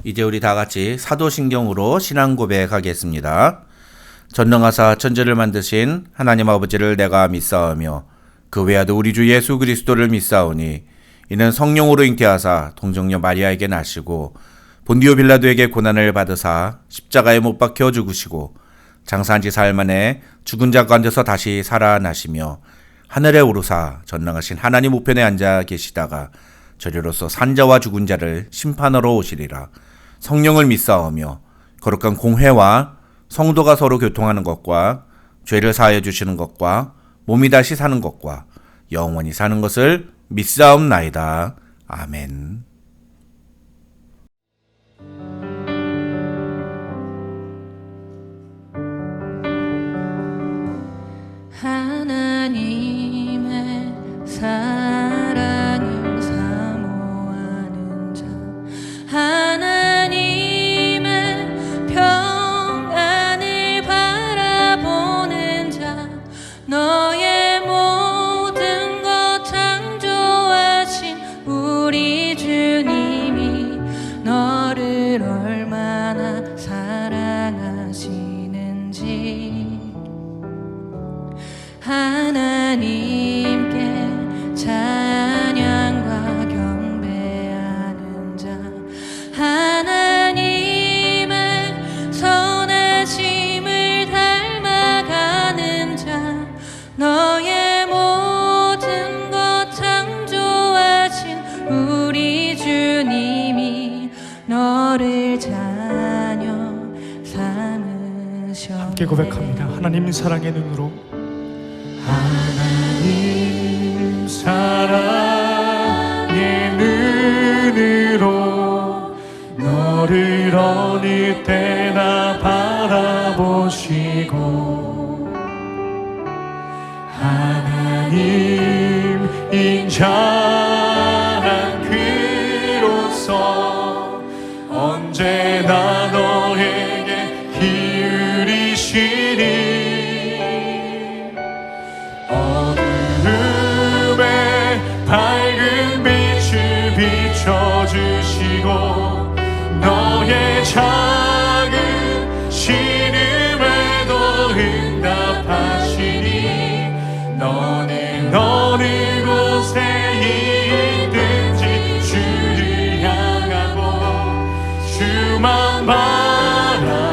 이제 우리 다 같이 사도신경으로 신앙 고백하겠습니다. 전능하사 천지를 만드신 하나님 아버지를 내가 믿사오며 그 외아도 우리 주 예수 그리스도를 믿사오니 이는 성령으로 잉태하사 동정녀 마리아에게 나시고 본디오 빌라도에게 고난을 받으사 십자가에 못 박혀 죽으시고 장사한 지 사흘 만에 죽은 자 가운데서 다시 살아나시며 하늘에 오르사 전능하신 하나님 우편에 앉아 계시다가 저리로서 산자와 죽은 자를 심판하러 오시리라. 성령을 믿사오며 거룩한 공회와 성도가 서로 교통하는 것과 죄를 사하여 주시는 것과 몸이 다시 사는 것과 영원히 사는 것을 믿사옵나이다. 아멘. 하나님의 사랑을 사모하는 자, 하나님의 평안을 바라보는 자, 너의 모든 것 창조하신 우리 주님이 너를 얼마나 사랑하시는지 하나님께 찬양과 경배하는 자, 하나님의 선하심을 닮아가는 자, 너의 모든 것 창조하신 우리 주님이 너를 자녀 삼으셨네. 함께 고백합니다. 하나님 사랑의 눈으로, 하나님 사랑의 눈으로 너를 어느 때나 바라보시고 하나님 인자한 그로서 언제나 너에게 기울이시니 밝은 빛을 비춰주시고 너의 작은 신음에도 응답하시니 너는 어느 곳에 있든지 주를 향하고 주만 바라볼지라.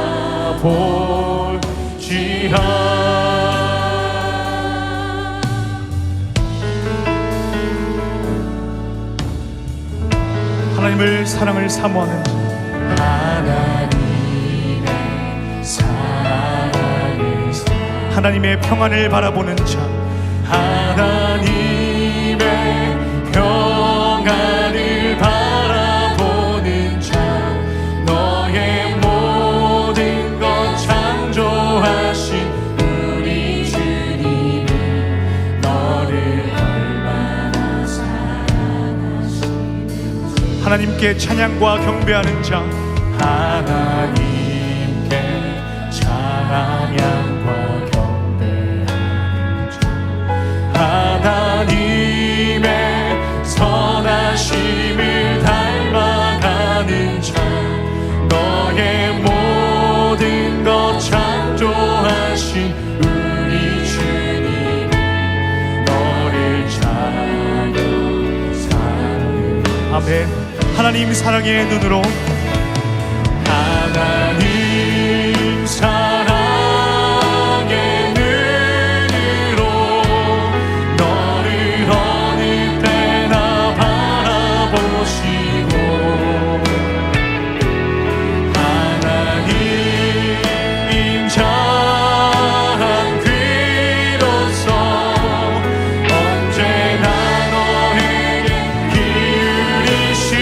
하나님의 사랑을 사모하는 자, 하나님의 사랑을 하나님의 평안을 바라보는 자, 하나님의 평안을 바라보는 자, 너의 모든 것 창조하신 우리 주님이 너를 얼마나 사랑하시는지 하나님께 찬양과 경배하는 자, 하나님께 찬양과 경배하는 자, 하나님의 선하심을 닮아가는 자, 너의 모든 것 창조하신 우리 주님이 너를 자녀 삼으. 아멘. 하나님 사랑의 눈으로, 하나님 사랑의 눈으로 너를 어느 때나 바라보시고 하나님 인자한 그로서 언제나 너에게 기울이시니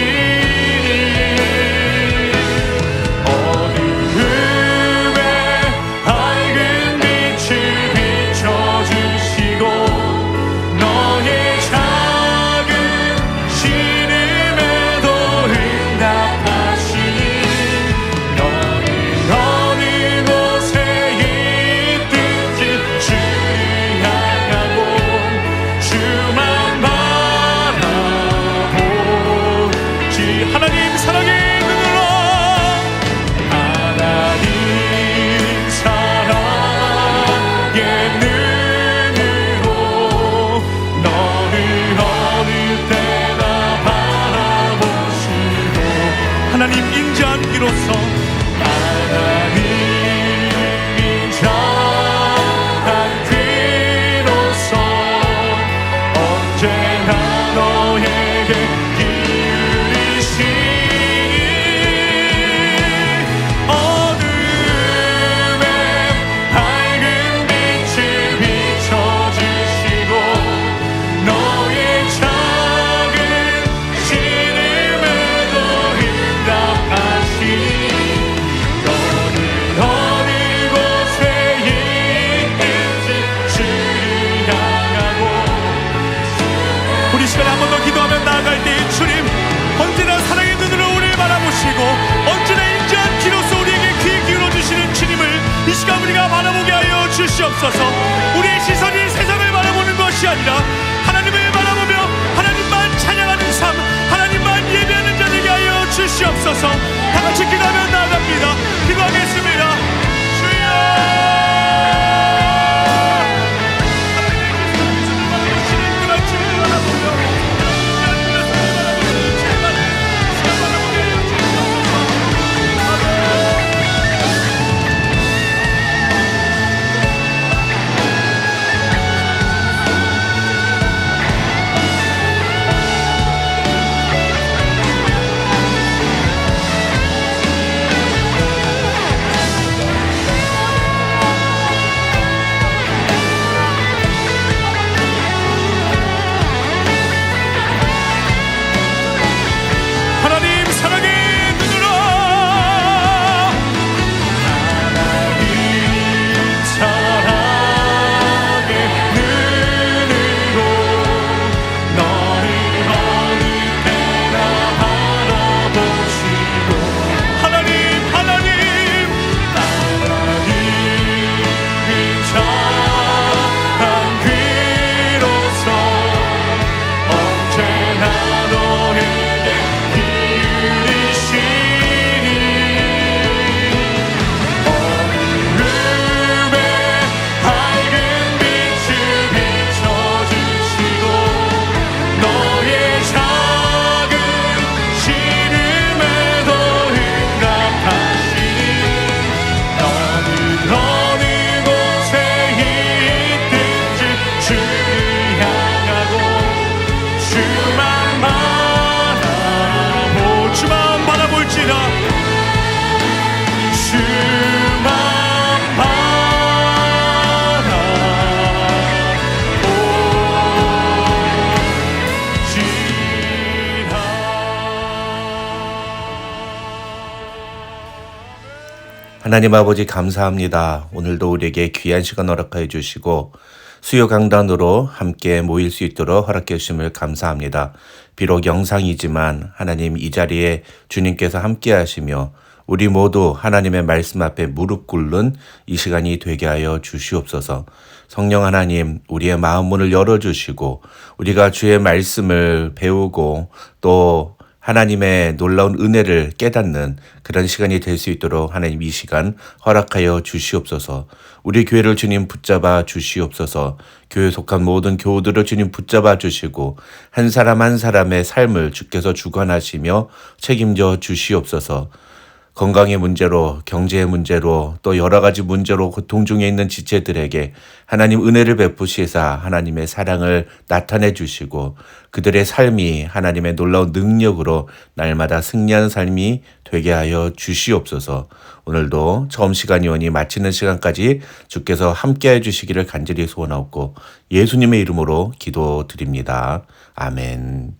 우리 시간에 한 번 더 기도하며 나아갈 때 주님 언제나 사랑의 눈으로 우리를 바라보시고 언제나 인자한 귀로서 우리에게 귀 기울여 주시는 주님을 이 시간 우리가 바라보게 하여 주시옵소서. 우리의 시선이 세상을 바라보는 것이 아니라 하나님을 바라보며 하나님만 찬양하는 삶, 하나님만 예배하는 자 되게 하여 주시옵소서. 다 같이 기도하며 나아갑니다. 기도하겠습니다. 주여 하나님 아버지 감사합니다. 오늘도 우리에게 귀한 시간 허락하여 주시고 수요 강단으로 함께 모일 수 있도록 허락해 주심을 감사합니다. 비록 영상이지만 하나님 이 자리에 주님께서 함께 하시며 우리 모두 하나님의 말씀 앞에 무릎 꿇는 이 시간이 되게 하여 주시옵소서. 성령 하나님, 우리의 마음 문을 열어주시고 우리가 주의 말씀을 배우고 또 하나님의 놀라운 은혜를 깨닫는 그런 시간이 될 수 있도록 하나님 이 시간 허락하여 주시옵소서. 우리 교회를 주님 붙잡아 주시옵소서. 교회에 속한 모든 교우들을 주님 붙잡아 주시고 한 사람 한 사람의 삶을 주께서 주관하시며 책임져 주시옵소서. 건강의 문제로, 경제의 문제로, 또 여러 가지 문제로 고통 중에 있는 지체들에게 하나님 은혜를 베푸시사 하나님의 사랑을 나타내 주시고 그들의 삶이 하나님의 놀라운 능력으로 날마다 승리하는 삶이 되게 하여 주시옵소서. 오늘도 처음 시간이 오니 마치는 시간까지 주께서 함께해 주시기를 간절히 소원하옵고 예수님의 이름으로 기도드립니다. 아멘.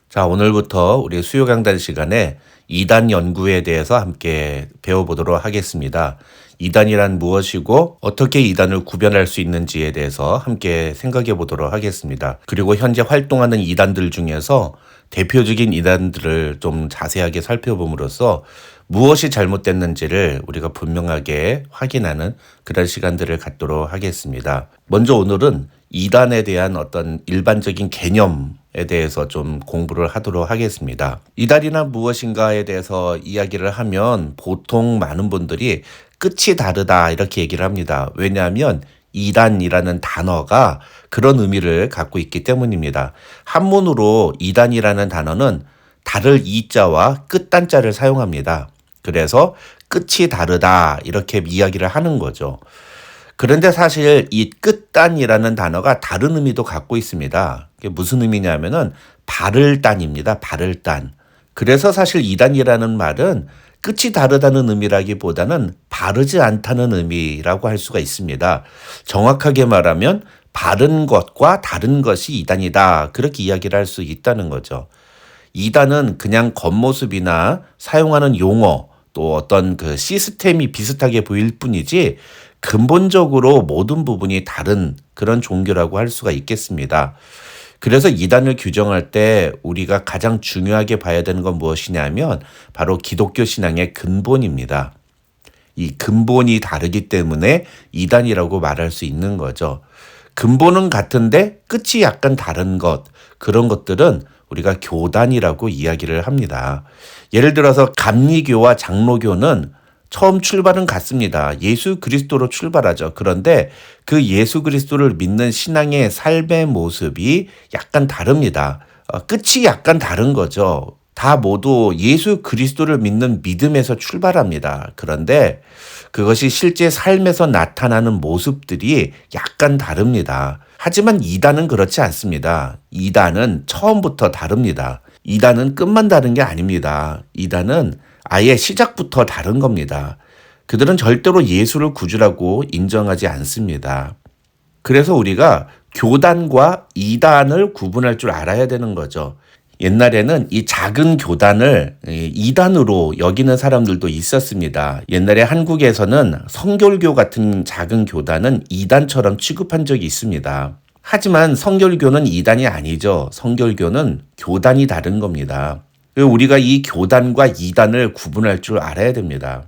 자, 오늘부터 우리 수요 강단 시간에 이단 연구에 대해서 함께 배워보도록 하겠습니다. 이단이란 무엇이고 어떻게 이단을 구별할 수 있는지에 대해서 함께 생각해 보도록 하겠습니다. 그리고 현재 활동하는 이단들 중에서 대표적인 이단들을 좀 자세하게 살펴봄으로써 무엇이 잘못됐는지를 우리가 분명하게 확인하는 그런 시간들을 갖도록 하겠습니다. 먼저 오늘은 이단에 대한 어떤 일반적인 개념에 대해서 좀 공부를 하도록 하겠습니다. 이단이나 무엇인가에 대해서 이야기를 하면 보통 많은 분들이 끝이 다르다 이렇게 얘기를 합니다. 왜냐하면 이단이라는 단어가 그런 의미를 갖고 있기 때문입니다. 한문으로 이단이라는 단어는 다를 이자와 끝단자를 사용합니다. 그래서 끝이 다르다 이렇게 이야기를 하는 거죠. 그런데 사실 이 끝단이라는 단어가 다른 의미도 갖고 있습니다. 그게 무슨 의미냐면은 바를단입니다. 바를단. 그래서 사실 이단이라는 말은 끝이 다르다는 의미라기보다는 바르지 않다는 의미라고 할 수가 있습니다. 정확하게 말하면 바른 것과 다른 것이 이단이다. 그렇게 이야기를 할 수 있다는 거죠. 이단은 그냥 겉모습이나 사용하는 용어 또 어떤 그 시스템이 비슷하게 보일 뿐이지 근본적으로 모든 부분이 다른 그런 종교라고 할 수가 있겠습니다. 그래서 이단을 규정할 때 우리가 가장 중요하게 봐야 되는 건 무엇이냐면 바로 기독교 신앙의 근본입니다. 이 근본이 다르기 때문에 이단이라고 말할 수 있는 거죠. 근본은 같은데 끝이 약간 다른 것, 그런 것들은 우리가 교단이라고 이야기를 합니다. 예를 들어서 감리교와 장로교는 처음 출발은 같습니다. 예수 그리스도로 출발하죠. 그런데 그 예수 그리스도를 믿는 신앙의 삶의 모습이 약간 다릅니다. 끝이 약간 다른 거죠. 다 모두 예수 그리스도를 믿는 믿음에서 출발합니다. 그런데 그것이 실제 삶에서 나타나는 모습들이 약간 다릅니다. 하지만 이단은 그렇지 않습니다. 이단은 처음부터 다릅니다. 이단은 끝만 다른 게 아닙니다. 이단은 아예 시작부터 다른 겁니다. 그들은 절대로 예수를 구주라고 인정하지 않습니다. 그래서 우리가 교단과 이단을 구분할 줄 알아야 되는 거죠. 옛날에는 이 작은 교단을 이단으로 여기는 사람들도 있었습니다. 옛날에 한국에서는 성결교 같은 작은 교단은 이단처럼 취급한 적이 있습니다. 하지만 성결교는 이단이 아니죠. 성결교는 교단이 다른 겁니다. 우리가 이 교단과 이단을 구분할 줄 알아야 됩니다.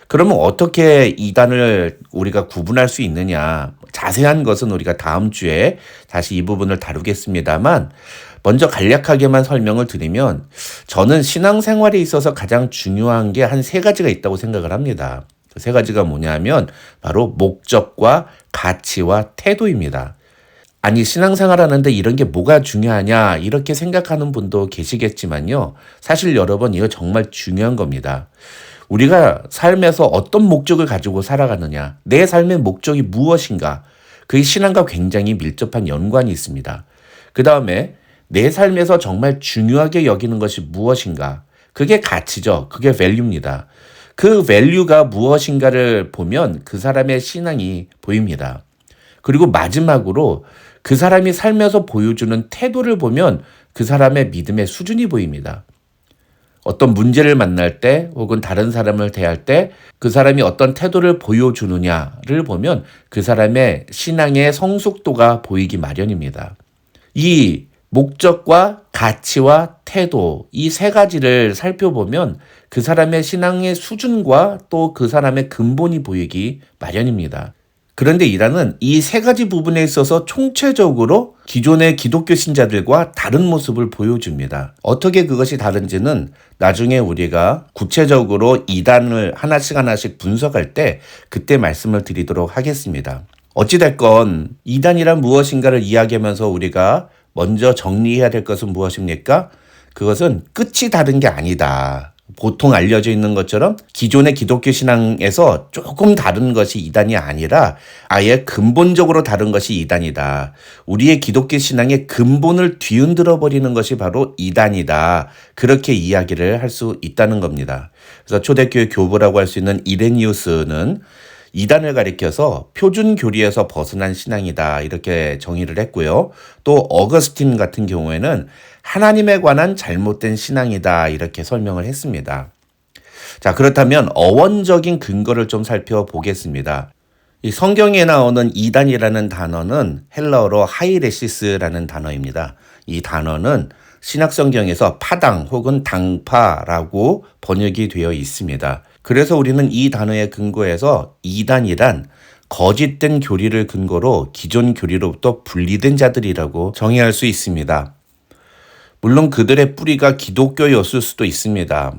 그러면 어떻게 이단을 우리가 구분할 수 있느냐? 자세한 것은 우리가 다음 주에 다시 이 부분을 다루겠습니다만 먼저 간략하게만 설명을 드리면 저는 신앙생활에 있어서 가장 중요한 게 한 3가지가 있다고 생각을 합니다. 그 3가지가 뭐냐면 바로 목적과 가치와 태도입니다. 아니 신앙생활 하는데 이런 게 뭐가 중요하냐 이렇게 생각하는 분도 계시겠지만요. 사실 여러분 이거 정말 중요한 겁니다. 우리가 삶에서 어떤 목적을 가지고 살아가느냐, 내 삶의 목적이 무엇인가, 그게 신앙과 굉장히 밀접한 연관이 있습니다. 그 다음에 내 삶에서 정말 중요하게 여기는 것이 무엇인가, 그게 가치죠. 그게 value입니다. 그 value가 무엇인가를 보면 그 사람의 신앙이 보입니다. 그리고 마지막으로 그 사람이 살면서 보여주는 태도를 보면 그 사람의 믿음의 수준이 보입니다. 어떤 문제를 만날 때 혹은 다른 사람을 대할 때 그 사람이 어떤 태도를 보여주느냐를 보면 그 사람의 신앙의 성숙도가 보이기 마련입니다. 이 목적과 가치와 태도 이 3가지를 살펴보면 그 사람의 신앙의 수준과 또 그 사람의 근본이 보이기 마련입니다. 그런데 이단은 이 3가지 부분에 있어서 총체적으로 기존의 기독교 신자들과 다른 모습을 보여줍니다. 어떻게 그것이 다른지는 나중에 우리가 구체적으로 이단을 하나씩 분석할 때 그때 말씀을 드리도록 하겠습니다. 어찌됐건 이단이란 무엇인가를 이야기하면서 우리가 먼저 정리해야 될 것은 무엇입니까? 그것은 끝이 다른 게 아니다. 보통 알려져 있는 것처럼 기존의 기독교 신앙에서 조금 다른 것이 이단이 아니라 아예 근본적으로 다른 것이 이단이다. 우리의 기독교 신앙의 근본을 뒤흔들어 버리는 것이 바로 이단이다. 그렇게 이야기를 할 수 있다는 겁니다. 그래서 초대교회 교부라고 할 수 있는 이레니우스는 이단을 가리켜서 표준 교리에서 벗어난 신앙이다 이렇게 정의를 했고요. 또 어거스틴 같은 경우에는 하나님에 관한 잘못된 신앙이다 이렇게 설명을 했습니다. 자, 그렇다면 어원적인 근거를 좀 살펴보겠습니다. 이 성경에 나오는 이단이라는 단어는 헬라어로 하이레시스라는 단어입니다. 이 단어는 신약성경에서 파당 혹은 당파라고 번역이 되어 있습니다. 그래서 우리는 이 단어에 근거해서 이단이란 거짓된 교리를 근거로 기존 교리로부터 분리된 자들이라고 정의할 수 있습니다. 물론 그들의 뿌리가 기독교였을 수도 있습니다.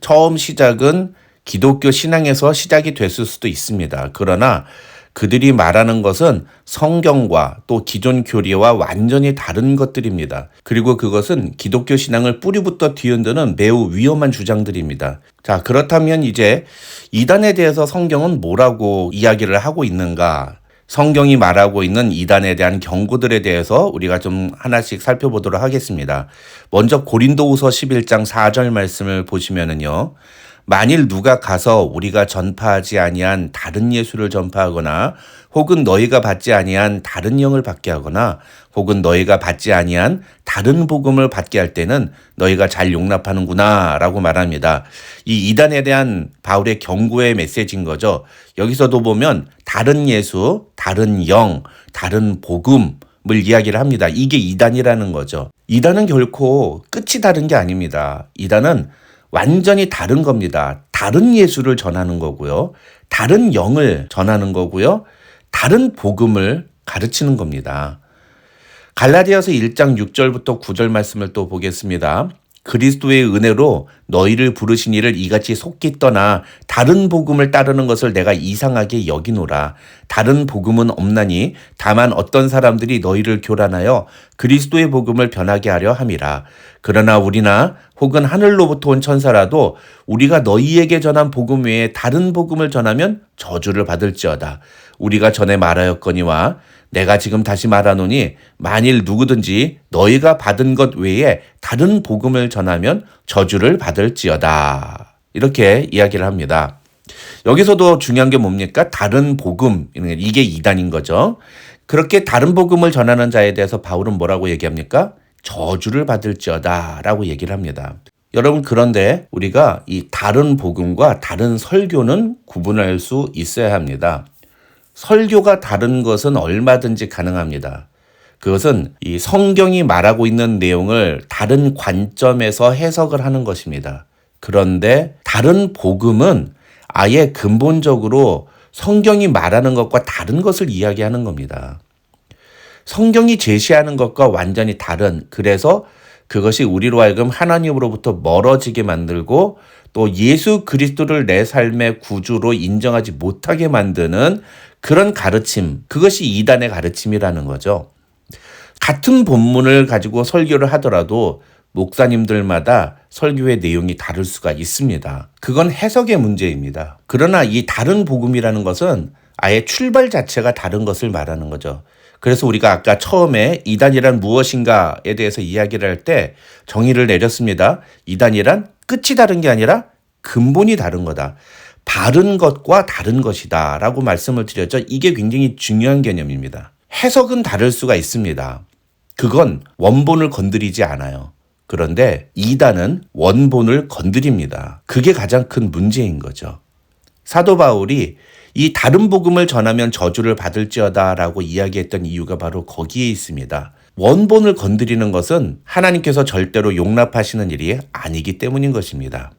처음 시작은 기독교 신앙에서 시작이 됐을 수도 있습니다. 그러나 그들이 말하는 것은 성경과 또 기존 교리와 완전히 다른 것들입니다. 그리고 그것은 기독교 신앙을 뿌리부터 뒤흔드는 매우 위험한 주장들입니다. 자, 그렇다면 이제 이단에 대해서 성경은 뭐라고 이야기를 하고 있는가? 성경이 말하고 있는 이단에 대한 경고들에 대해서 우리가 좀 하나씩 살펴보도록 하겠습니다. 먼저 고린도후서 11장 4절 말씀을 보시면은요. 만일 누가 가서 우리가 전파하지 아니한 다른 예수를 전파하거나 혹은 너희가 받지 아니한 다른 영을 받게 하거나 혹은 너희가 받지 아니한 다른 복음을 받게 할 때는 너희가 잘 용납하는구나 라고 말합니다. 이 이단에 대한 바울의 경고의 메시지인 거죠. 여기서도 보면 다른 예수, 다른 영, 다른 복음을 이야기를 합니다. 이게 이단이라는 거죠. 이단은 결코 끝이 다른 게 아닙니다. 이단은 완전히 다른 겁니다. 다른 예수를 전하는 거고요. 다른 영을 전하는 거고요. 다른 복음을 가르치는 겁니다. 갈라디아서 1장 6절부터 9절 말씀을 또 보겠습니다. 그리스도의 은혜로 너희를 부르신 이를 이같이 속기 떠나 다른 복음을 따르는 것을 내가 이상하게 여기노라. 다른 복음은 없나니 다만 어떤 사람들이 너희를 교란하여 그리스도의 복음을 변하게 하려 함이라. 그러나 우리나 혹은 하늘로부터 온 천사라도 우리가 너희에게 전한 복음 외에 다른 복음을 전하면 저주를 받을지어다. 우리가 전에 말하였거니와 내가 지금 다시 말하노니 만일 누구든지 너희가 받은 것 외에 다른 복음을 전하면 저주를 받을지어다. 이렇게 이야기를 합니다. 여기서도 중요한 게 뭡니까? 다른 복음, 이게 이단인 거죠. 그렇게 다른 복음을 전하는 자에 대해서 바울은 뭐라고 얘기합니까? 저주를 받을지어다 라고 얘기를 합니다. 여러분, 그런데 우리가 이 다른 복음과 다른 설교는 구분할 수 있어야 합니다. 설교가 다른 것은 얼마든지 가능합니다. 그것은 이 성경이 말하고 있는 내용을 다른 관점에서 해석을 하는 것입니다. 그런데 다른 복음은 아예 근본적으로 성경이 말하는 것과 다른 것을 이야기하는 겁니다. 성경이 제시하는 것과 완전히 다른, 그래서 그것이 우리로 하여금 하나님으로부터 멀어지게 만들고 또 예수 그리스도를 내 삶의 구주로 인정하지 못하게 만드는 그런 가르침, 그것이 이단의 가르침이라는 거죠. 같은 본문을 가지고 설교를 하더라도 목사님들마다 설교의 내용이 다를 수가 있습니다. 그건 해석의 문제입니다. 그러나 이 다른 복음이라는 것은 아예 출발 자체가 다른 것을 말하는 거죠. 그래서 우리가 아까 처음에 이단이란 무엇인가에 대해서 이야기를 할 때 정의를 내렸습니다. 이단이란 끝이 다른 게 아니라 근본이 다른 거다. 바른 것과 다른 것이다 라고 말씀을 드렸죠. 이게 굉장히 중요한 개념입니다. 해석은 다를 수가 있습니다. 그건 원본을 건드리지 않아요. 그런데 이단은 원본을 건드립니다. 그게 가장 큰 문제인 거죠. 사도 바울이 이 다른 복음을 전하면 저주를 받을지어다 라고 이야기했던 이유가 바로 거기에 있습니다. 원본을 건드리는 것은 하나님께서 절대로 용납하시는 일이 아니기 때문인 것입니다.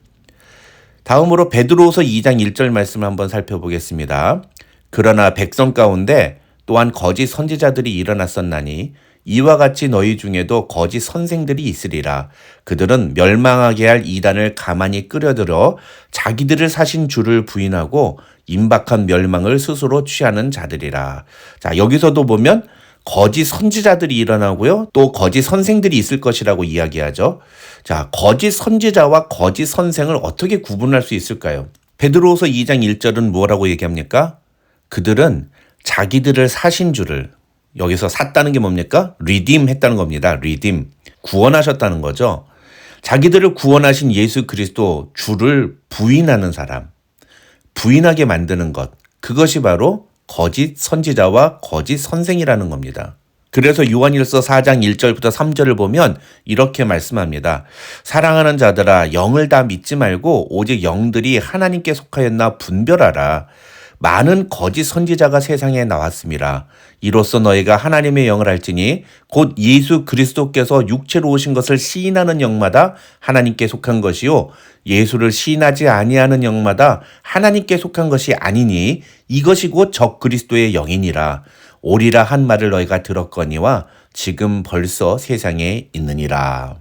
다음으로 베드로후서 2장 1절 말씀을 한번 살펴보겠습니다. 그러나 백성 가운데 또한 거짓 선지자들이 일어났었나니 이와 같이 너희 중에도 거짓 선생들이 있으리라. 그들은 멸망하게 할 이단을 가만히 끌어들여 자기들을 사신 주를 부인하고 임박한 멸망을 스스로 취하는 자들이라. 자, 여기서도 보면 거짓 선지자들이 일어나고요. 또 거짓 선생들이 있을 것이라고 이야기하죠. 자, 거짓 선지자와 거짓 선생을 어떻게 구분할 수 있을까요? 베드로후서 2장 1절은 뭐라고 얘기합니까? 그들은 자기들을 사신 주를, 여기서 샀다는 게 뭡니까? 리딤 했다는 겁니다. 리딤. 구원하셨다는 거죠. 자기들을 구원하신 예수 그리스도 주를 부인하는 사람, 부인하게 만드는 것, 그것이 바로 거짓 선지자와 거짓 선생이라는 겁니다. 그래서 요한일서 4장 1절부터 3절을 보면 이렇게 말씀합니다. 사랑하는 자들아, 영을 다 믿지 말고 오직 영들이 하나님께 속하였나 분별하라. 많은 거짓 선지자가 세상에 나왔습니다. 이로써 너희가 하나님의 영을 알지니 곧 예수 그리스도께서 육체로 오신 것을 시인하는 영마다 하나님께 속한 것이요 예수를 시인하지 아니하는 영마다 하나님께 속한 것이 아니니 이것이 곧 적 그리스도의 영이니라. 오리라 한 말을 너희가 들었거니와 지금 벌써 세상에 있느니라.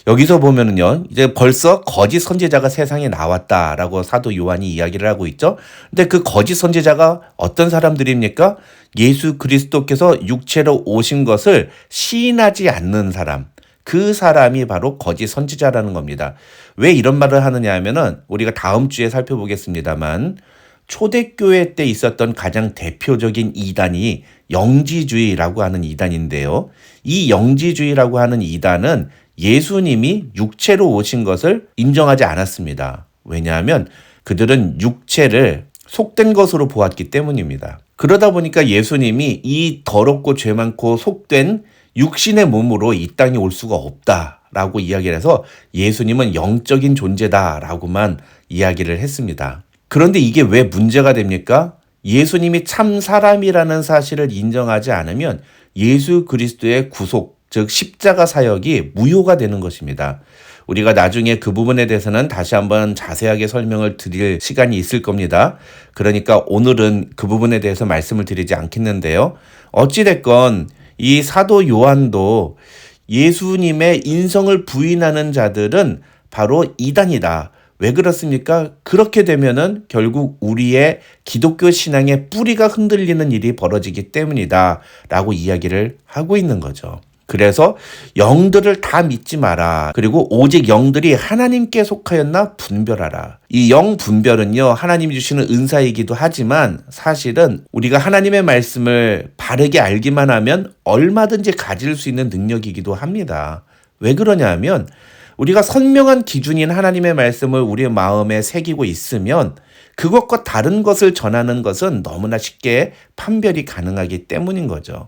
여기서 보면은요, 이제 벌써 거짓 선지자가 세상에 나왔다라고 사도 요한이 이야기를 하고 있죠. 근데 그 거짓 선지자가 어떤 사람들입니까? 예수 그리스도께서 육체로 오신 것을 시인하지 않는 사람. 그 사람이 바로 거짓 선지자라는 겁니다. 왜 이런 말을 하느냐 하면은 우리가 다음 주에 살펴보겠습니다만 초대교회 때 있었던 가장 대표적인 이단이 영지주의라고 하는 이단인데요. 이 영지주의라고 하는 이단은 예수님이 육체로 오신 것을 인정하지 않았습니다. 왜냐하면 그들은 육체를 속된 것으로 보았기 때문입니다. 그러다 보니까 예수님이 이 더럽고 죄 많고 속된 육신의 몸으로 이 땅에 올 수가 없다라고 이야기를 해서 예수님은 영적인 존재다라고만 이야기를 했습니다. 그런데 이게 왜 문제가 됩니까? 예수님이 참 사람이라는 사실을 인정하지 않으면 예수 그리스도의 구속, 즉 십자가 사역이 무효가 되는 것입니다. 우리가 나중에 그 부분에 대해서는 다시 한번 자세하게 설명을 드릴 시간이 있을 겁니다. 그러니까 오늘은 그 부분에 대해서 말씀을 드리지 않겠는데요. 어찌됐건 이 사도 요한도 예수님의 인성을 부인하는 자들은 바로 이단이다. 왜 그렇습니까? 그렇게 되면은 결국 우리의 기독교 신앙의 뿌리가 흔들리는 일이 벌어지기 때문이다 라고 이야기를 하고 있는 거죠. 그래서 영들을 다 믿지 마라. 그리고 오직 영들이 하나님께 속하였나 분별하라. 이 영 분별은요, 하나님이 주시는 은사이기도 하지만 사실은 우리가 하나님의 말씀을 바르게 알기만 하면 얼마든지 가질 수 있는 능력이기도 합니다. 왜 그러냐 하면 우리가 선명한 기준인 하나님의 말씀을 우리의 마음에 새기고 있으면 그것과 다른 것을 전하는 것은 너무나 쉽게 판별이 가능하기 때문인 거죠.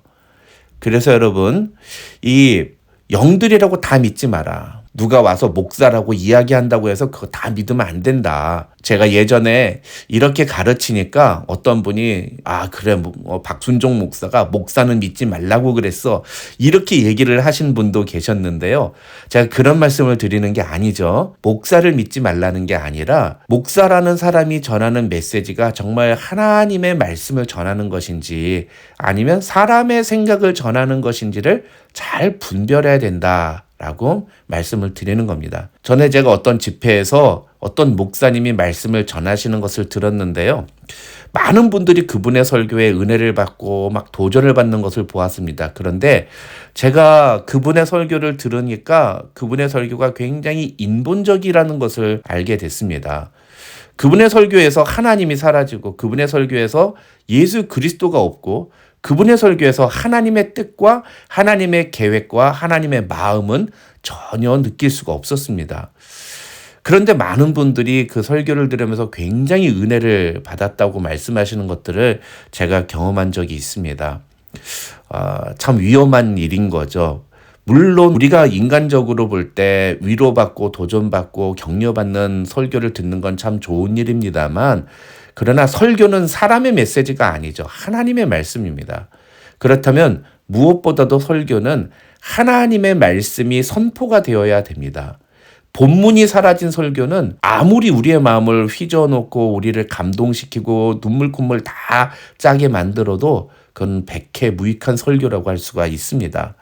그래서 여러분, 이 영들이라고 다 믿지 마라. 누가 와서 목사라고 이야기한다고 해서 그거 다 믿으면 안 된다. 제가 예전에 이렇게 가르치니까 어떤 분이 그래 박순종 목사가 목사는 믿지 말라고 그랬어. 이렇게 얘기를 하신 분도 계셨는데요. 제가 그런 말씀을 드리는 게 아니죠. 목사를 믿지 말라는 게 아니라 목사라는 사람이 전하는 메시지가 정말 하나님의 말씀을 전하는 것인지 아니면 사람의 생각을 전하는 것인지를 잘 분별해야 된다. 라고 말씀을 드리는 겁니다. 전에 제가 어떤 집회에서 어떤 목사님이 말씀을 전하시는 것을 들었는데요. 많은 분들이 그분의 설교에 은혜를 받고 막 도전을 받는 것을 보았습니다. 그런데 제가 그분의 설교를 들으니까 그분의 설교가 굉장히 인본적이라는 것을 알게 됐습니다. 그분의 설교에서 하나님이 사라지고 그분의 설교에서 예수 그리스도가 없고 그분의 설교에서 하나님의 뜻과 하나님의 계획과 하나님의 마음은 전혀 느낄 수가 없었습니다. 그런데 많은 분들이 그 설교를 들으면서 굉장히 은혜를 받았다고 말씀하시는 것들을 제가 경험한 적이 있습니다. 참 위험한 일인 거죠. 물론 우리가 인간적으로 볼 때 위로받고 도전받고 격려받는 설교를 듣는 건 참 좋은 일입니다만 그러나 설교는 사람의 메시지가 아니죠. 하나님의 말씀입니다. 그렇다면 무엇보다도 설교는 하나님의 말씀이 선포가 되어야 됩니다. 본문이 사라진 설교는 아무리 우리의 마음을 휘저어놓고 우리를 감동시키고 눈물 콧물 다 짜게 만들어도 그건 백해 무익한 설교라고 할 수가 있습니다.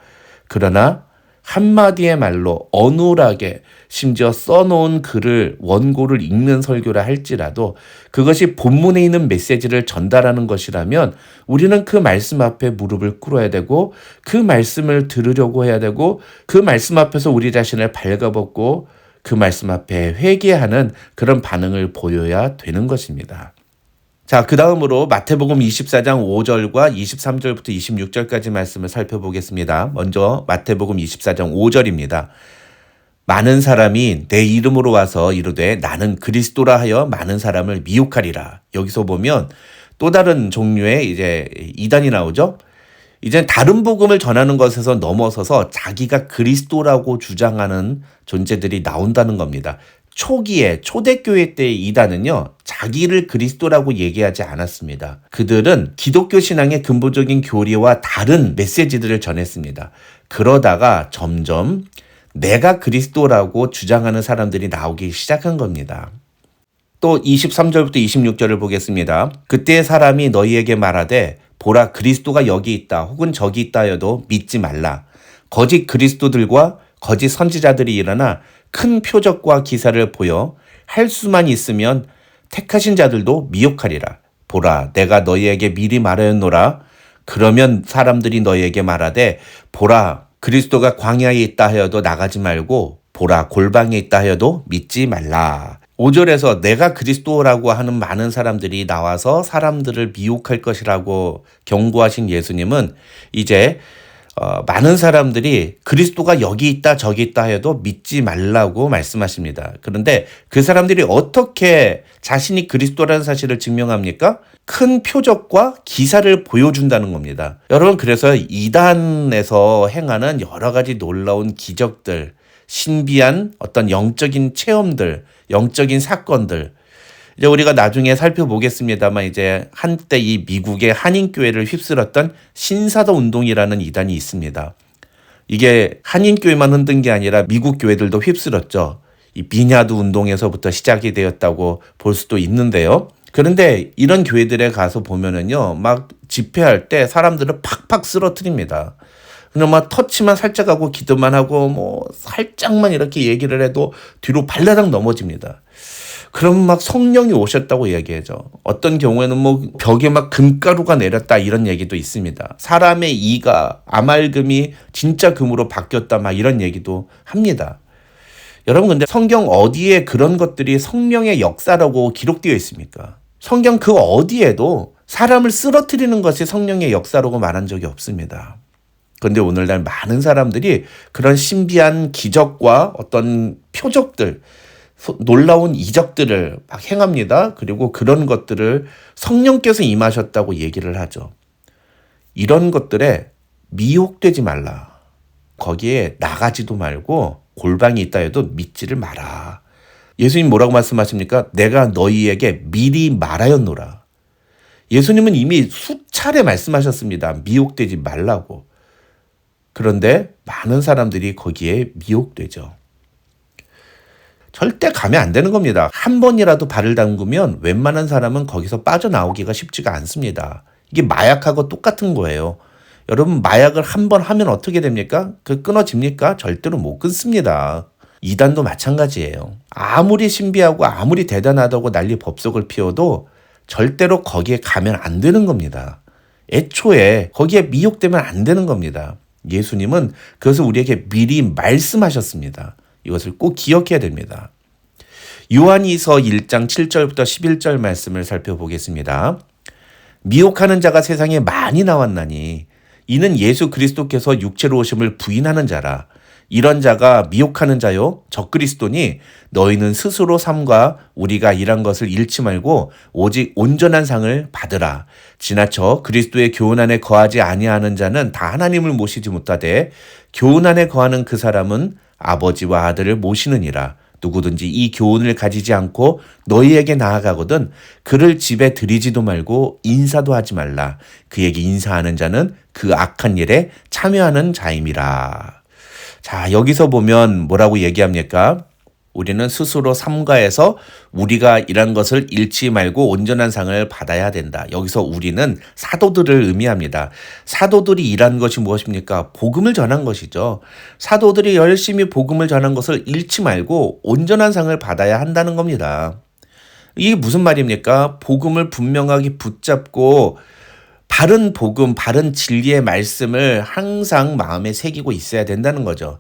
그러나 한마디의 말로 어눌하게 심지어 써놓은 글을 원고를 읽는 설교라 할지라도 그것이 본문에 있는 메시지를 전달하는 것이라면 우리는 그 말씀 앞에 무릎을 꿇어야 되고 그 말씀을 들으려고 해야 되고 그 말씀 앞에서 우리 자신을 발가벗고 그 말씀 앞에 회개하는 그런 반응을 보여야 되는 것입니다. 자, 그 다음으로 마태복음 24장 5절과 23절부터 26절까지 말씀을 살펴보겠습니다. 먼저 마태복음 24장 5절입니다. 많은 사람이 내 이름으로 와서 이르되 나는 그리스도라 하여 많은 사람을 미혹하리라. 여기서 보면 또 다른 종류의 이제 이단이 나오죠. 이제 다른 복음을 전하는 것에서 넘어서서 자기가 그리스도라고 주장하는 존재들이 나온다는 겁니다. 초기에 초대교회 때의 이단은요, 자기를 그리스도라고 얘기하지 않았습니다. 그들은 기독교 신앙의 근본적인 교리와 다른 메시지들을 전했습니다. 그러다가 점점 내가 그리스도라고 주장하는 사람들이 나오기 시작한 겁니다. 또 23절부터 26절을 보겠습니다. 그때의 사람이 너희에게 말하되 보라 그리스도가 여기 있다 혹은 저기 있다 하여도 믿지 말라. 거짓 그리스도들과 거짓 선지자들이 일어나 큰 표적과 기사를 보여 할 수만 있으면 택하신 자들도 미혹하리라. 보라 내가 너희에게 미리 말하였노라. 그러면 사람들이 너희에게 말하되 보라 그리스도가 광야에 있다 하여도 나가지 말고 보라 골방에 있다 하여도 믿지 말라. 5절에서 내가 그리스도라고 하는 많은 사람들이 나와서 사람들을 미혹할 것이라고 경고하신 예수님은 이제 많은 사람들이 그리스도가 여기 있다 저기 있다 해도 믿지 말라고 말씀하십니다. 그런데 그 사람들이 어떻게 자신이 그리스도라는 사실을 증명합니까? 큰 표적과 기사를 보여준다는 겁니다. 여러분, 그래서 이단에서 행하는 여러 가지 놀라운 기적들, 신비한 어떤 영적인 체험들, 영적인 사건들, 이제 우리가 나중에 살펴보겠습니다만, 이제 한때 이 미국의 한인교회를 휩쓸었던 신사도 운동이라는 이단이 있습니다. 이게 한인교회만 흔든 게 아니라 미국 교회들도 휩쓸었죠. 이 비냐드 운동에서부터 시작이 되었다고 볼 수도 있는데요. 그런데 이런 교회들에 가서 보면은요, 막 집회할 때 사람들을 팍팍 쓰러뜨립니다. 그냥 막 터치만 살짝 하고 기도만 하고 뭐 살짝만 이렇게 얘기를 해도 뒤로 발라당 넘어집니다. 그럼 막 성령이 오셨다고 이야기하죠. 어떤 경우에는 뭐 벽에 막 금가루가 내렸다 이런 얘기도 있습니다. 사람의 이가 아말금이 진짜 금으로 바뀌었다 막 이런 얘기도 합니다. 여러분, 근데 성경 어디에 그런 것들이 성령의 역사라고 기록되어 있습니까? 성경 그 어디에도 사람을 쓰러뜨리는 것이 성령의 역사라고 말한 적이 없습니다. 그런데 오늘날 많은 사람들이 그런 신비한 기적과 어떤 표적들, 놀라운 이적들을 막 행합니다. 그리고 그런 것들을 성령께서 임하셨다고 얘기를 하죠. 이런 것들에 미혹되지 말라. 거기에 나가지도 말고 골방이 있다 해도 믿지를 마라. 예수님 뭐라고 말씀하십니까? 내가 너희에게 미리 말하였노라. 예수님은 이미 수차례 말씀하셨습니다. 미혹되지 말라고. 그런데 많은 사람들이 거기에 미혹되죠. 절대 가면 안 되는 겁니다. 한 번이라도 발을 담그면 웬만한 사람은 거기서 빠져나오기가 쉽지가 않습니다. 이게 마약하고 똑같은 거예요. 여러분, 마약을 한 번 하면 어떻게 됩니까? 끊어집니까? 절대로 못 끊습니다. 이단도 마찬가지예요. 아무리 신비하고 아무리 대단하다고 난리 법석을 피워도 절대로 거기에 가면 안 되는 겁니다. 애초에 거기에 미혹되면 안 되는 겁니다. 예수님은 그것을 우리에게 미리 말씀하셨습니다. 이것을 꼭 기억해야 됩니다. 요한이서 1장 7절부터 11절 말씀을 살펴보겠습니다. 미혹하는 자가 세상에 많이 나왔나니 이는 예수 그리스도께서 육체로 오심을 부인하는 자라. 이런 자가 미혹하는 자요 적그리스도니 너희는 스스로 삼가 우리가 일한 것을 잃지 말고 오직 온전한 상을 받으라. 지나쳐 그리스도의 교훈 안에 거하지 아니하는 자는 다 하나님을 모시지 못하되 교훈 안에 거하는 그 사람은 아버지와 아들을 모시느니라. 누구든지 이 교훈을 가지지 않고 너희에게 나아가거든 그를 집에 들이지도 말고 인사도 하지 말라. 그에게 인사하는 자는 그 악한 일에 참여하는 자임이라. 자, 여기서 보면 뭐라고 얘기합니까? 우리는 스스로 삼가해서 우리가 일한 것을 잃지 말고 온전한 상을 받아야 된다. 여기서 우리는 사도들을 의미합니다. 사도들이 일한 것이 무엇입니까? 복음을 전한 것이죠. 사도들이 열심히 복음을 전한 것을 잃지 말고 온전한 상을 받아야 한다는 겁니다. 이게 무슨 말입니까? 복음을 분명하게 붙잡고 바른 복음, 바른 진리의 말씀을 항상 마음에 새기고 있어야 된다는 거죠.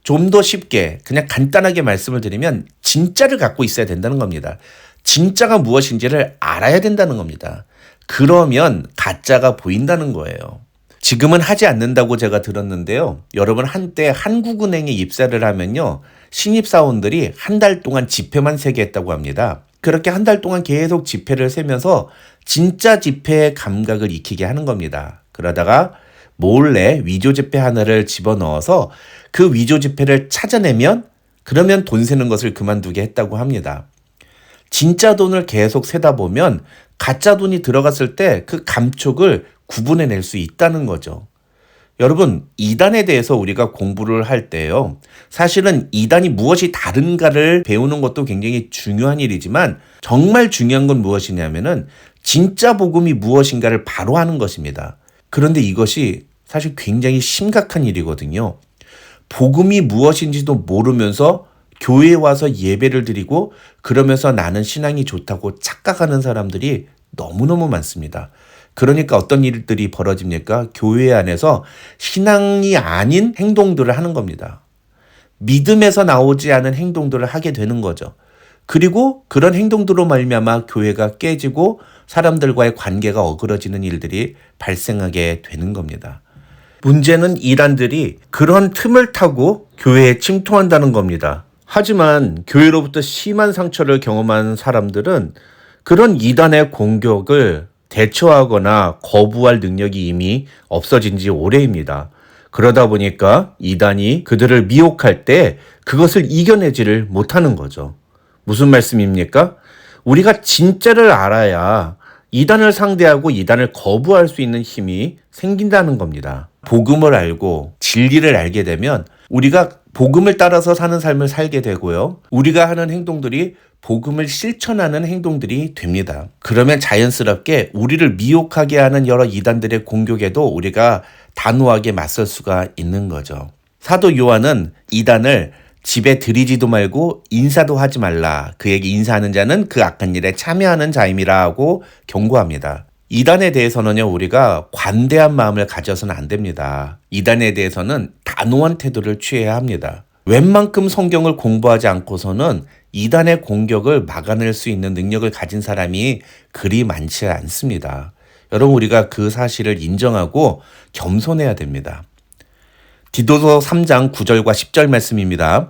좀 더 쉽게 그냥 간단하게 말씀을 드리면 진짜를 갖고 있어야 된다는 겁니다. 진짜가 무엇인지를 알아야 된다는 겁니다. 그러면 가짜가 보인다는 거예요. 지금은 하지 않는다고 제가 들었는데요. 여러분, 한때 한국은행에 입사를 하면요, 신입사원들이 한 달 동안 지폐만 세게 했다고 합니다. 그렇게 한 달 동안 계속 지폐를 세면서 진짜 지폐의 감각을 익히게 하는 겁니다. 그러다가 몰래 위조 지폐 하나를 집어넣어서 그 위조 지폐를 찾아내면 그러면 돈 세는 것을 그만두게 했다고 합니다. 진짜 돈을 계속 세다 보면 가짜 돈이 들어갔을 때 그 감촉을 구분해낼 수 있다는 거죠. 여러분, 이단에 대해서 우리가 공부를 할 때요, 사실은 이단이 무엇이 다른가를 배우는 것도 굉장히 중요한 일이지만 정말 중요한 건 무엇이냐면은 진짜 복음이 무엇인가를 바로 하는 것입니다. 그런데 이것이 사실 굉장히 심각한 일이거든요. 복음이 무엇인지도 모르면서 교회에 와서 예배를 드리고 그러면서 나는 신앙이 좋다고 착각하는 사람들이 너무너무 많습니다. 그러니까 어떤 일들이 벌어집니까? 교회 안에서 신앙이 아닌 행동들을 하는 겁니다. 믿음에서 나오지 않은 행동들을 하게 되는 거죠. 그리고 그런 행동들로 말미암아 교회가 깨지고 사람들과의 관계가 어그러지는 일들이 발생하게 되는 겁니다. 문제는 이단들이 그런 틈을 타고 교회에 침투한다는 겁니다. 하지만 교회로부터 심한 상처를 경험한 사람들은 그런 이단의 공격을 대처하거나 거부할 능력이 이미 없어진 지 오래입니다. 그러다 보니까 이단이 그들을 미혹할 때 그것을 이겨내지를 못하는 거죠. 무슨 말씀입니까? 우리가 진짜를 알아야 이단을 상대하고 이단을 거부할 수 있는 힘이 생긴다는 겁니다. 복음을 알고 진리를 알게 되면 우리가 복음을 따라서 사는 삶을 살게 되고요. 우리가 하는 행동들이 복음을 실천하는 행동들이 됩니다. 그러면 자연스럽게 우리를 미혹하게 하는 여러 이단들의 공격에도 우리가 단호하게 맞설 수가 있는 거죠. 사도 요한은 이단을 집에 들이지도 말고 인사도 하지 말라. 그에게 인사하는 자는 그 악한 일에 참여하는 자임이라 하고 경고합니다. 이단에 대해서는요, 우리가 관대한 마음을 가져서는 안 됩니다. 이단에 대해서는 단호한 태도를 취해야 합니다. 웬만큼 성경을 공부하지 않고서는 이단의 공격을 막아낼 수 있는 능력을 가진 사람이 그리 많지 않습니다. 여러분, 우리가 그 사실을 인정하고 겸손해야 됩니다. 디도서 3장 9절과 10절 말씀입니다.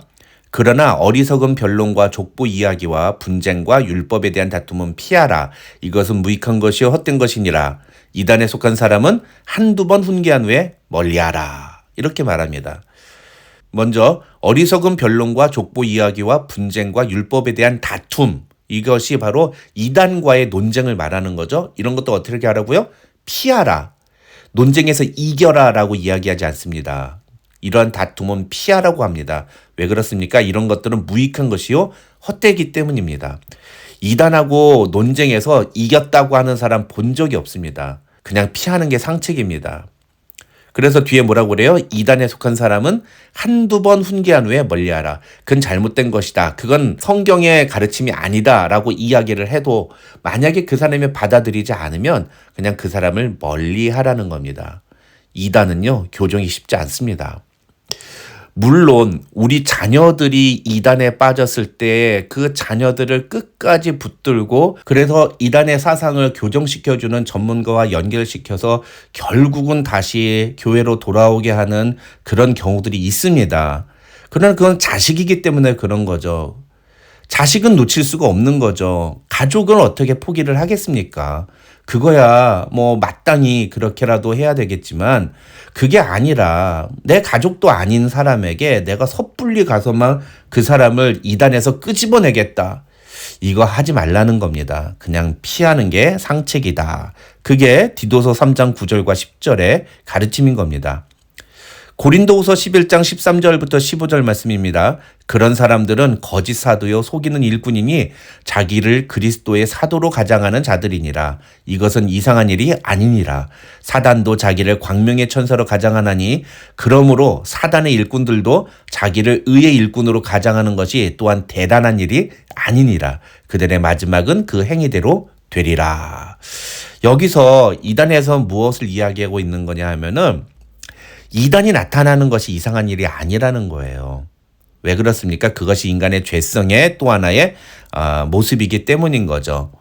그러나 어리석은 변론과 족보 이야기와 분쟁과 율법에 대한 다툼은 피하라. 이것은 무익한 것이요 헛된 것이니라. 이단에 속한 사람은 한두 번 훈계한 후에 멀리하라. 이렇게 말합니다. 먼저 어리석은 변론과 족보 이야기와 분쟁과 율법에 대한 다툼, 이것이 바로 이단과의 논쟁을 말하는 거죠. 이런 것도 어떻게 하라고요? 피하라. 논쟁에서 이겨라 라고 이야기하지 않습니다. 이러한 다툼은 피하라고 합니다. 왜 그렇습니까? 이런 것들은 무익한 것이요 헛되기 때문입니다. 이단하고 논쟁에서 이겼다고 하는 사람 본 적이 없습니다. 그냥 피하는 게 상책입니다. 그래서 뒤에 뭐라고 그래요? 이단에 속한 사람은 한두 번 훈계한 후에 멀리하라. 그건 잘못된 것이다. 그건 성경의 가르침이 아니다 라고 이야기를 해도 만약에 그 사람이 받아들이지 않으면 그냥 그 사람을 멀리하라는 겁니다. 이단은요, 교정이 쉽지 않습니다. 물론 우리 자녀들이 이단에 빠졌을 때 그 자녀들을 끝까지 붙들고 그래서 이단의 사상을 교정시켜주는 전문가와 연결시켜서 결국은 다시 교회로 돌아오게 하는 그런 경우들이 있습니다. 그러나 그건 자식이기 때문에 그런 거죠. 자식은 놓칠 수가 없는 거죠. 가족은 어떻게 포기를 하겠습니까? 그거야 뭐 마땅히 그렇게라도 해야 되겠지만 그게 아니라 내 가족도 아닌 사람에게 내가 섣불리 가서만 그 사람을 이단에서 끄집어내겠다. 이거 하지 말라는 겁니다. 그냥 피하는 게 상책이다. 그게 디도서 3장 9절과 10절의 가르침인 겁니다. 고린도후서 11장 13절부터 15절 말씀입니다. 그런 사람들은 거짓 사도요 속이는 일꾼이니 자기를 그리스도의 사도로 가장하는 자들이니라. 이것은 이상한 일이 아니니라. 사단도 자기를 광명의 천사로 가장하나니 그러므로 사단의 일꾼들도 자기를 의의 일꾼으로 가장하는 것이 또한 대단한 일이 아니니라. 그들의 마지막은 그 행위대로 되리라. 여기서 이단에서 무엇을 이야기하고 있는 거냐 하면은 이단이 나타나는 것이 이상한 일이 아니라는 거예요. 왜 그렇습니까? 그것이 인간의 죄성의 또 하나의 모습이기 때문인 거죠.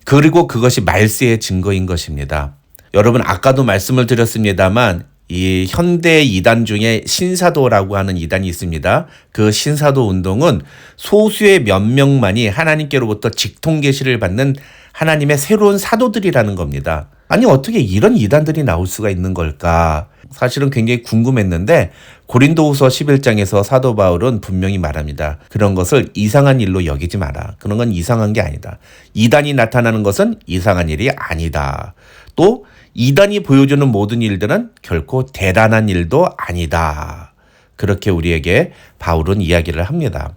그리고 그것이 말세의 증거인 것입니다. 여러분 아까도 말씀을 드렸습니다만 이 현대 이단 중에 신사도라고 하는 이단이 있습니다. 그 신사도 운동은 소수의 몇 명만이 하나님께로부터 직통 계시를 받는 하나님의 새로운 사도들이라는 겁니다. 아니 어떻게 이런 이단들이 나올 수가 있는 걸까? 사실은 굉장히 궁금했는데 고린도후서 11장에서 사도 바울은 분명히 말합니다. 그런 것을 이상한 일로 여기지 마라. 그런 건 이상한 게 아니다. 이단이 나타나는 것은 이상한 일이 아니다. 또 이단이 보여주는 모든 일들은 결코 대단한 일도 아니다. 그렇게 우리에게 바울은 이야기를 합니다.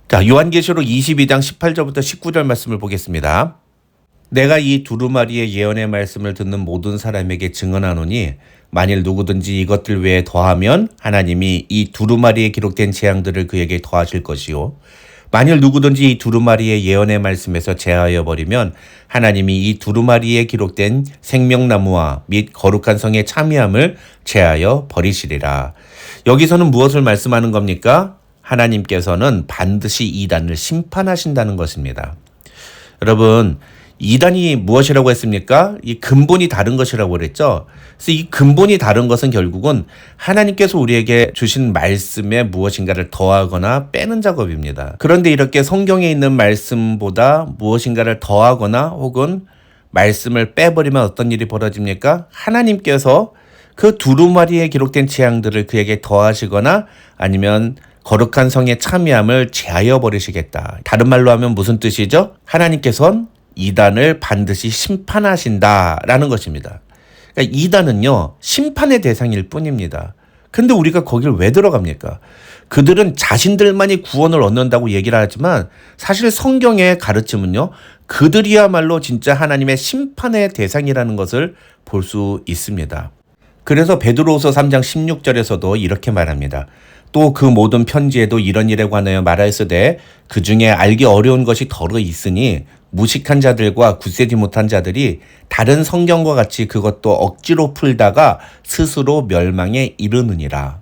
자, 요한계시록 22장 18절부터 19절 말씀을 보겠습니다. 내가 이 두루마리의 예언의 말씀을 듣는 모든 사람에게 증언하노니 만일 누구든지 이것들 외에 더하면 하나님이 이 두루마리에 기록된 재앙들을 그에게 더하실 것이요 만일 누구든지 이 두루마리의 예언의 말씀에서 제하여 버리면 하나님이 이 두루마리에 기록된 생명나무와 및 거룩한 성의 참여함을 제하여 버리시리라. 여기서는 무엇을 말씀하는 겁니까? 하나님께서는 반드시 이단을 심판하신다는 것입니다. 여러분 이단이 무엇이라고 했습니까? 이 근본이 다른 것이라고 그랬죠. 그래서 이 근본이 다른 것은 결국은 하나님께서 우리에게 주신 말씀에 무엇인가를 더하거나 빼는 작업입니다. 그런데 이렇게 성경에 있는 말씀보다 무엇인가를 더하거나 혹은 말씀을 빼버리면 어떤 일이 벌어집니까? 하나님께서 그 두루마리에 기록된 재앙들을 그에게 더하시거나 아니면 거룩한 성의 참여함을 제하여 버리시겠다. 다른 말로 하면 무슨 뜻이죠? 하나님께서는 이단을 반드시 심판하신다라는 것입니다. 그러니까 이단은요, 심판의 대상일 뿐입니다. 근데 우리가 거길 왜 들어갑니까? 그들은 자신들만이 구원을 얻는다고 얘기를 하지만 사실 성경의 가르침은요, 그들이야말로 진짜 하나님의 심판의 대상이라는 것을 볼 수 있습니다. 그래서 베드로후서 3장 16절에서도 이렇게 말합니다. 또 그 모든 편지에도 이런 일에 관하여 말하였으되 그 중에 알기 어려운 것이 더러 있으니 무식한 자들과 굳세지 못한 자들이 다른 성경과 같이 그것도 억지로 풀다가 스스로 멸망에 이르느니라.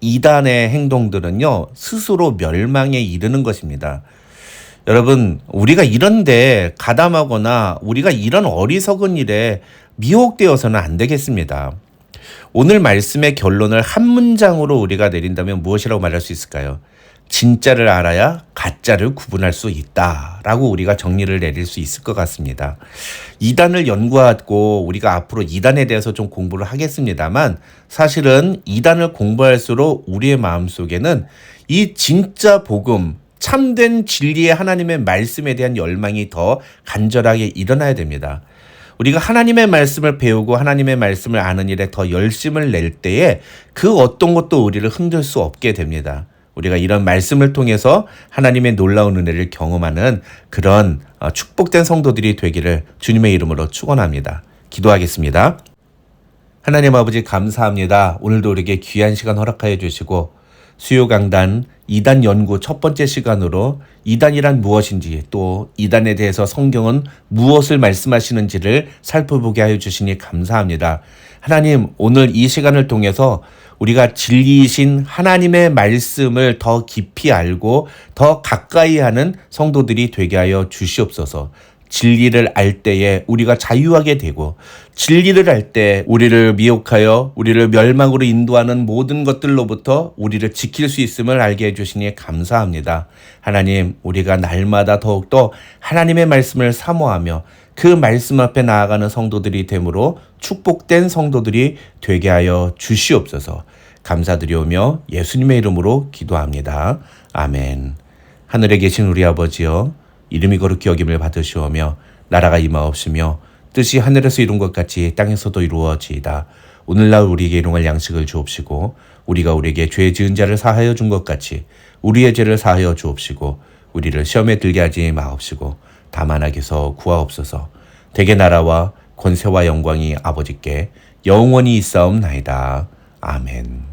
이단의 행동들은요, 스스로 멸망에 이르는 것입니다. 여러분, 우리가 이런데 가담하거나 우리가 이런 어리석은 일에 미혹되어서는 안 되겠습니다. 오늘 말씀의 결론을 한 문장으로 우리가 내린다면 무엇이라고 말할 수 있을까요? 진짜를 알아야 가짜를 구분할 수 있다라고 우리가 정리를 내릴 수 있을 것 같습니다. 이단을 연구하고 우리가 앞으로 이단에 대해서 좀 공부를 하겠습니다만 사실은 이단을 공부할수록 우리의 마음속에는 이 진짜 복음, 참된 진리의 하나님의 말씀에 대한 열망이 더 간절하게 일어나야 됩니다. 우리가 하나님의 말씀을 배우고 하나님의 말씀을 아는 일에 더 열심을 낼 때에 그 어떤 것도 우리를 흔들 수 없게 됩니다. 우리가 이런 말씀을 통해서 하나님의 놀라운 은혜를 경험하는 그런 축복된 성도들이 되기를 주님의 이름으로 축원합니다. 기도하겠습니다. 하나님 아버지 감사합니다. 오늘도 우리에게 귀한 시간 허락하여 주시고 수요 강단 2단 연구 첫 번째 시간으로 이단이란 무엇인지 또 이단에 대해서 성경은 무엇을 말씀하시는지를 살펴보게 하여 주시니 감사합니다. 하나님, 오늘 이 시간을 통해서 우리가 진리이신 하나님의 말씀을 더 깊이 알고 더 가까이 하는 성도들이 되게 하여 주시옵소서. 진리를 알 때에 우리가 자유하게 되고 진리를 알 때 우리를 미혹하여 우리를 멸망으로 인도하는 모든 것들로부터 우리를 지킬 수 있음을 알게 해주시니 감사합니다. 하나님, 우리가 날마다 더욱더 하나님의 말씀을 사모하며 그 말씀 앞에 나아가는 성도들이 되므로 축복된 성도들이 되게 하여 주시옵소서. 감사드리오며 예수님의 이름으로 기도합니다. 아멘. 하늘에 계신 우리 아버지여, 이름이 거룩히 여김을 받으시오며 나라가 임하옵시며 뜻이 하늘에서 이룬 것 같이 땅에서도 이루어지이다. 오늘날 우리에게 일용할 양식을 주옵시고 우리가 우리에게 죄 지은 자를 사하여 준 것 같이 우리의 죄를 사하여 주옵시고 우리를 시험에 들게 하지 마옵시고 다만 악에서 구하옵소서. 대개 나라와 권세와 영광이 아버지께 영원히 있사옵나이다. 아멘.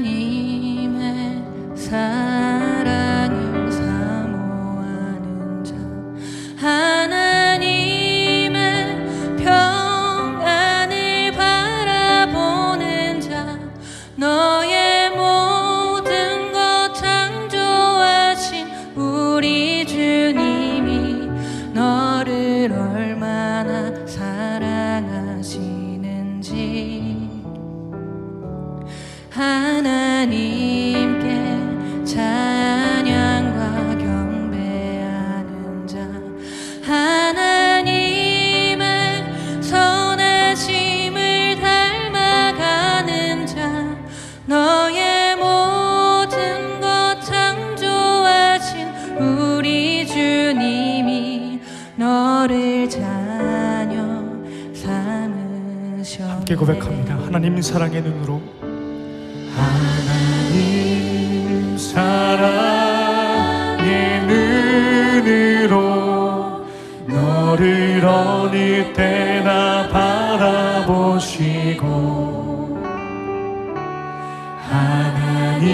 하나님의 사랑을 사모하는 자, 하나님의 평안을 바라보는 자, 너의 모든 것 창조하신 우리 주님이 너를 얼마나 사랑하시는지 하나님께 찬양과 경배하는 자, 하나님의 선하심을 닮아가는 자, 너의 모든 것 창조하신 우리 주님이 너를 자녀 삼으셨네. 함께 고백합니다. 하나님 사랑의 눈으로 하나님 사랑의 눈으로 너를 어느 때나 바라보시고 하나님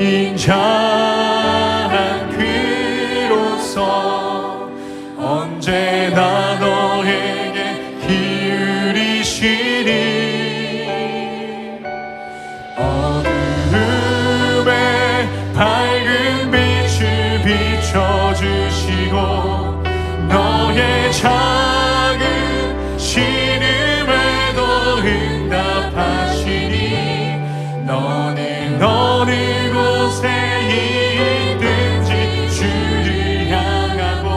인자한 그로서 언제나 너에게 기울이시니 비춰주시고 너의 작은 신음에도 응답하시니 너는 어느 곳에 있든지 주를 향하고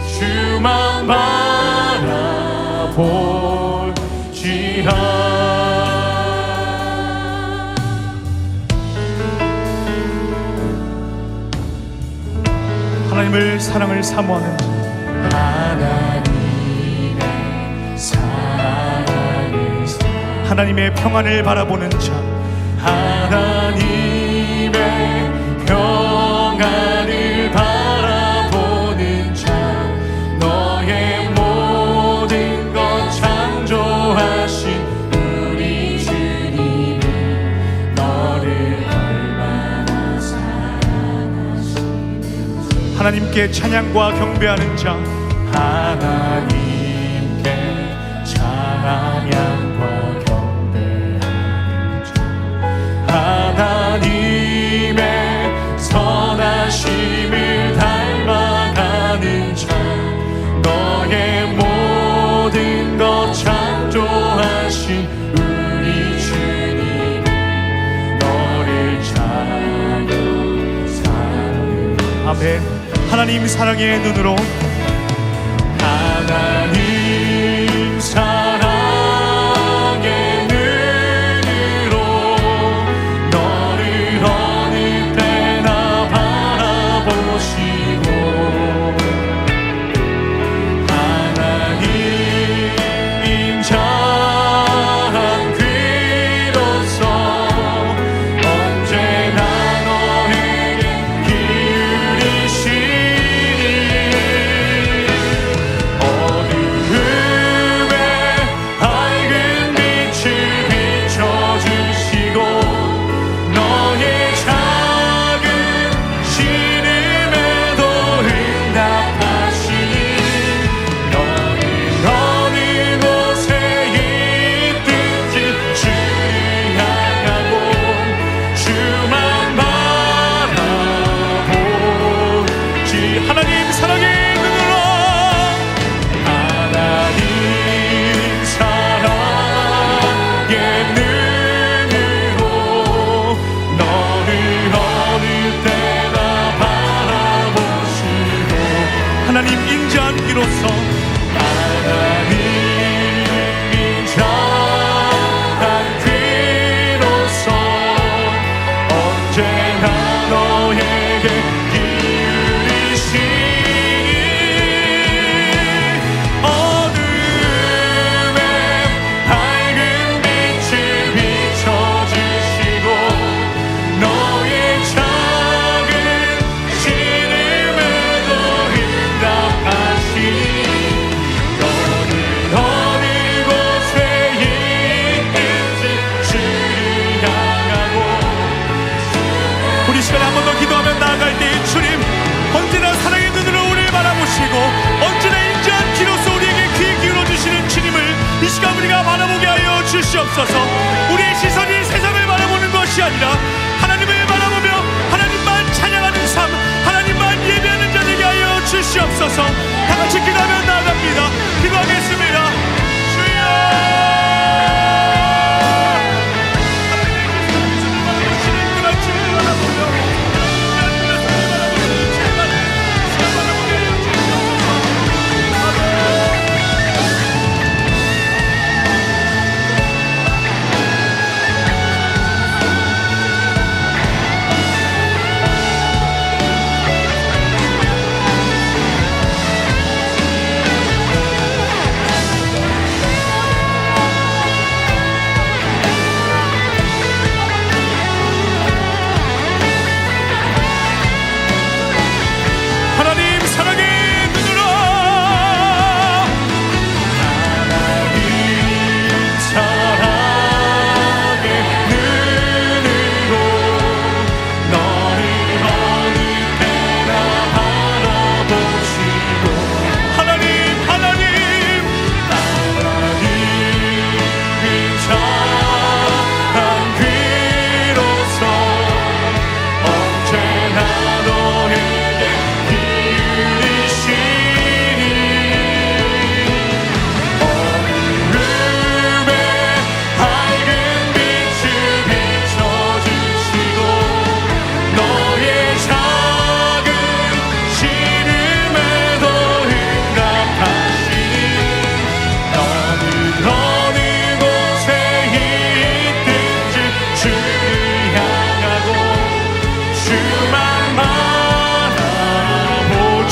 주만 바라볼지라. 하나님을 사랑을 사모하는 하나님의 사랑을 하나님의 평안을 바라보는 자, 하나님의 평안을 바라보는 자 너의 모든 것 창조하신 우리 주님이 너를 얼마나 사랑하시는지 하나님께 찬양과 경배하는 자, 하나님께 찬양과 경배하는 자 하나님의 선하심을 닮아가는 자 너의 모든 것 창조하신 우리 주님이 너를 찬양 사랑해. 아멘. 하나님 사랑의 눈으로 하나님 사랑의 눈으로 너를 어느 때나 바라보시고 하나님 인자한 귀로서 언제나 너에게 기울이시니 어두움에 밝은 빛을 비춰주시고 너의 작은 신음에도 응답하시니 너는 어느 곳에 있든지 주를 향하고 주만 바라보지. 하나님 사랑의 눈으로 하나님 사랑의 눈으로 너를 어느 때나 바라보시고 하나님 인자한 귀로서 하나님 인자한 귀로서 언제나 너에게 기울이시니 어둠에 밝은 빛을 비춰주시고 너의 작은 신음에도 응답하시니 너는 어느 곳에 있든지 주를 향하고 우리 시간에 한 번 더 기도하며 나아갈 때 주님 언제나 사랑의 눈으로 우리를 바라보시고 언제나 인자한 귀로서 우리에게 귀 기울여주시는 주님을 이 시간 우리가 바라보게 하여 주시옵소서. 우리의 시선이 세상을 바라보는 것이 아니라 하나님을 바라보며 하나님만 찬양하는 삶, 하나님만 예배하는 자 되게 하여 주시옵소서. 다 같이 기도하며 나아갑니다. 기도하겠습니다. 주여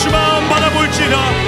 주만 바라볼지라.